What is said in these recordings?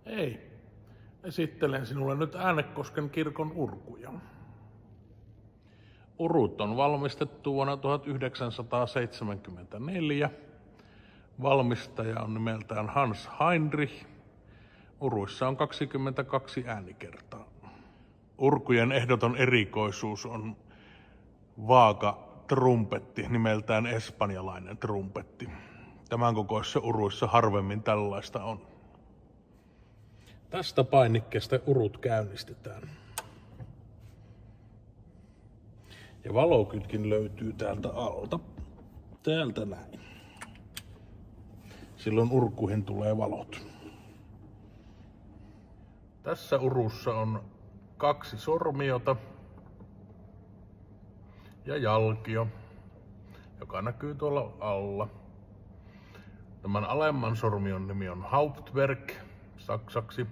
Hei, esittelen sinulle nyt Äänekosken kirkon urkuja. Urut on valmistettu vuonna 1974. Valmistaja on nimeltään Hans Heinrich. Uruissa on 22 äänikertaa. Urkujen ehdoton erikoisuus on vaaka trumpetti, nimeltään espanjalainen trumpetti. Tämän kokoisissa uruissa harvemmin tällaista on. Tästä painikkeesta urut käynnistetään. Ja valokytkin löytyy täältä alta. Täältä näin. Silloin urkuihin tulee valot. Tässä urussa on 2 sormiota ja jalkio, joka näkyy tuolla alla. Tämän alemman sormion nimi on Hauptwerk saksaksi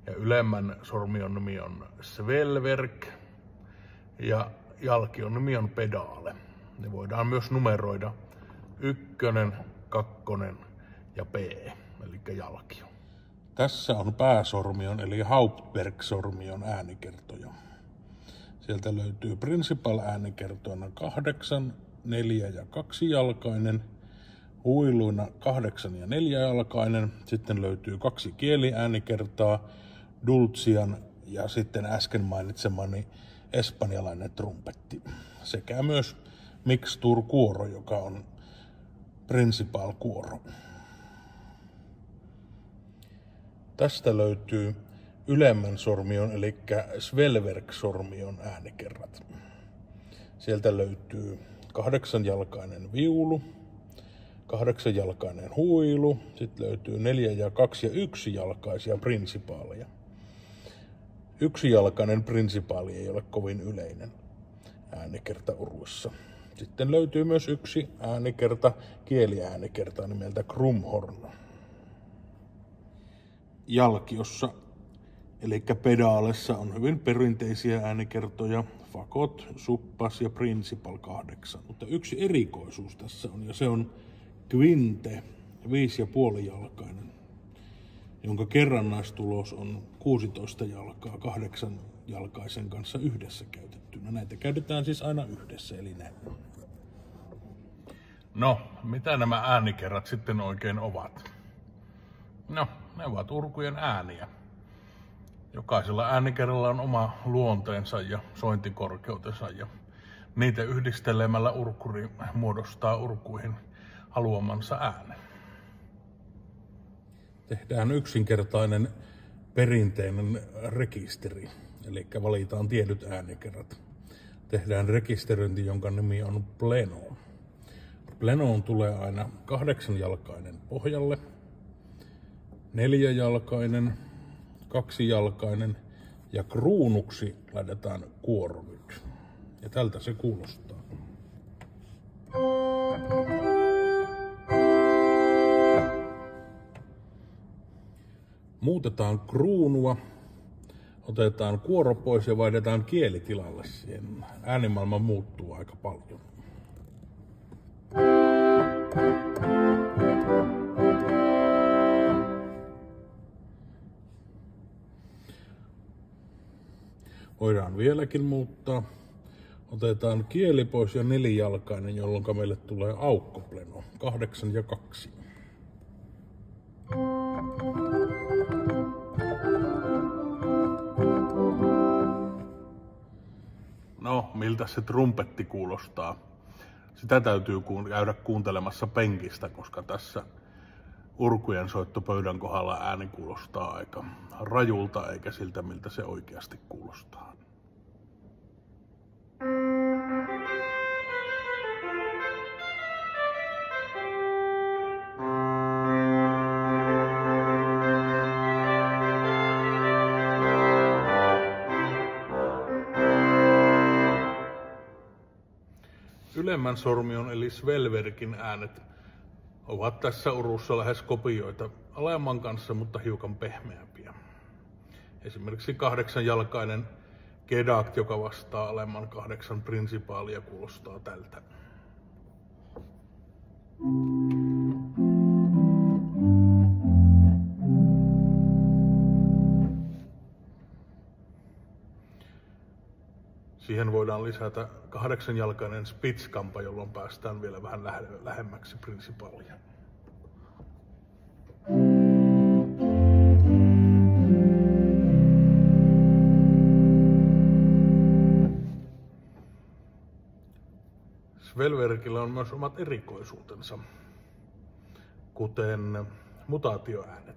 ja ylemmän sormion nimi on Svelwerk ja jalkion nimi on Pedale. Ne voidaan myös numeroida 1, 2 ja P, eli jalkio. Tässä on pääsormion eli Hauptwerk-sormion äänikertoja. Sieltä löytyy Principal-äänikertoina 8, 4 ja 2 jalkainen, huiluina 8 ja 4 jalkainen. Sitten löytyy 2 kieliäänikertaa, Dulcian ja sitten äsken mainitsemani espanjalainen trumpetti. Sekä myös Mixtur-kuoro, joka on Principal-kuoro. Tästä löytyy ylemmän sormion eli Svelwerk-sormion äänikerrat. Sieltä löytyy 8-jalkainen viulu, 8-jalkainen huilu, sitten löytyy 4 ja 2 ja 1 jalkaisia prinsipaaleja. 1-jalkainen prinsipaali ei ole kovin yleinen äänikerta uruissa. Sitten löytyy myös 1 äänikerta, kieliäänikerta nimeltä Krummhorn. Jalkiossa, eli pedaalessa, on hyvin perinteisiä äänikertoja, Fagot, Suppas ja Principal 8. Mutta yksi erikoisuus tässä on, ja se on Quinte, 5,5-jalkainen, jonka kerrannaistulos on 16 jalkaa 8-jalkaisen kanssa yhdessä käytettynä. Näitä käytetään siis aina yhdessä, eli näin. No, mitä nämä äänikerrat sitten oikein ovat? No, ne ovat urkujen ääniä. Jokaisella äänikerralla on oma luonteensa ja sointikorkeutensa ja niitä yhdistelemällä urkuri muodostaa urkuihin haluamansa äänen. Tehdään yksinkertainen perinteinen rekisteri, eli valitaan tietyt äänikerrat. Tehdään rekisteröinti, jonka nimi on pleno. Plenoon tulee aina 8-jalkainen pohjalle, 4-jalkainen, 2-jalkainen ja kruunuksi laitetaan kuoro nyt. Ja tältä se kuulostaa. Muutetaan kruunua, otetaan kuoro pois ja vaihdetaan kielitilalle siihen. Äänimaailma muuttuu aika paljon. Voidaan vieläkin muuttaa. Otetaan kieli pois ja 4-jalkainen, jolloin meille tulee aukkopleno, 8 ja 2. No, miltä se trumpetti kuulostaa? Sitä täytyy käydä kuuntelemassa penkistä, koska tässä urkujen soittopöydän kohdalla ääni kuulostaa aika rajulta, eikä siltä miltä se oikeasti kuulostaa. Ylemmän sormion eli Svelwerkin äänet ovat tässä urussa lähes kopioita alemman kanssa, mutta hiukan pehmeämpiä. Esimerkiksi 8-jalkainen Kedak, joka vastaa alemman 8 prinsipaalia, kuulostaa tältä. Siihen voidaan lisätä 8-jalkainen Spitz-kampa, jolloin päästään vielä vähän lähemmäksi Principalia. Svelverkillä on myös omat erikoisuutensa, kuten mutaatioäänet.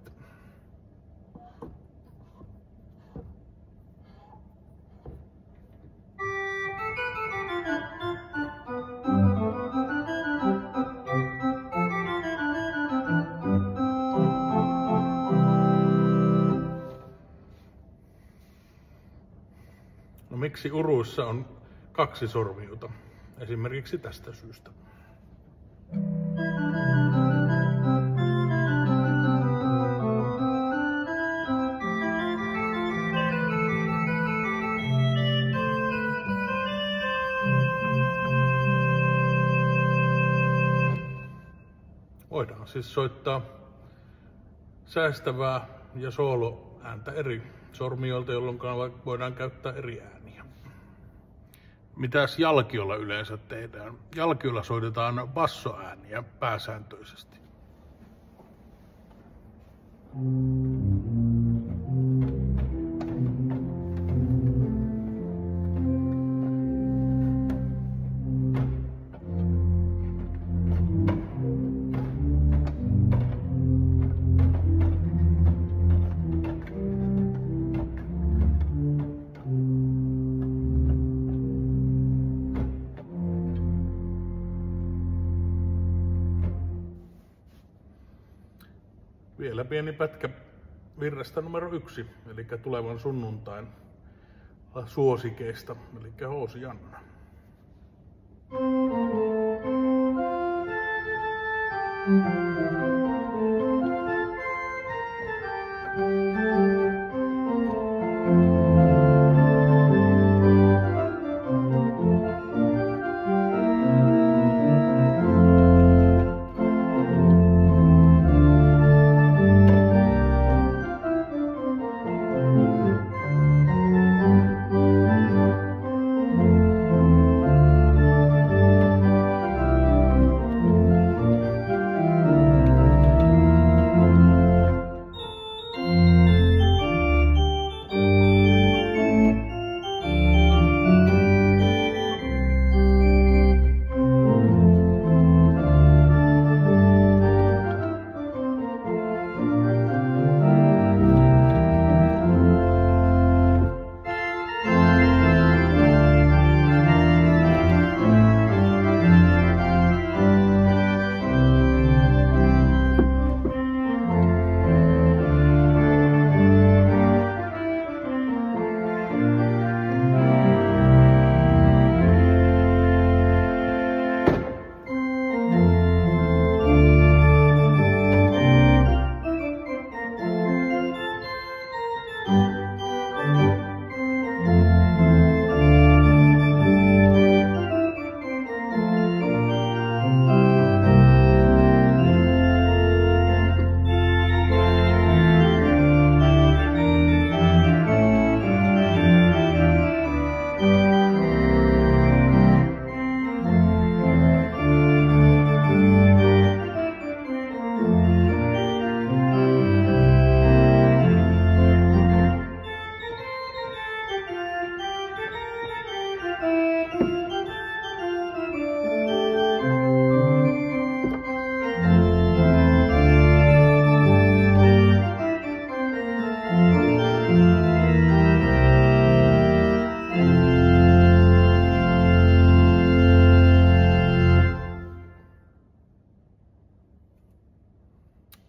No miksi uruissa on 2 sormiota? Esimerkiksi tästä syystä. Voidaan siis soittaa säästävää ja sooloääntä eri sormioilta, jolloin voidaan käyttää eri ääniä. Mitäs jalkiolla yleensä tehdään? Jalkiolla soitetaan bassoääniä pääsääntöisesti. Vielä pieni pätkä virrestä numero 1, eli tulevan sunnuntain suosikeista, eli Hoosianna.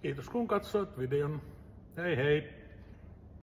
Kiitos kun katsoit videon. Hei hei!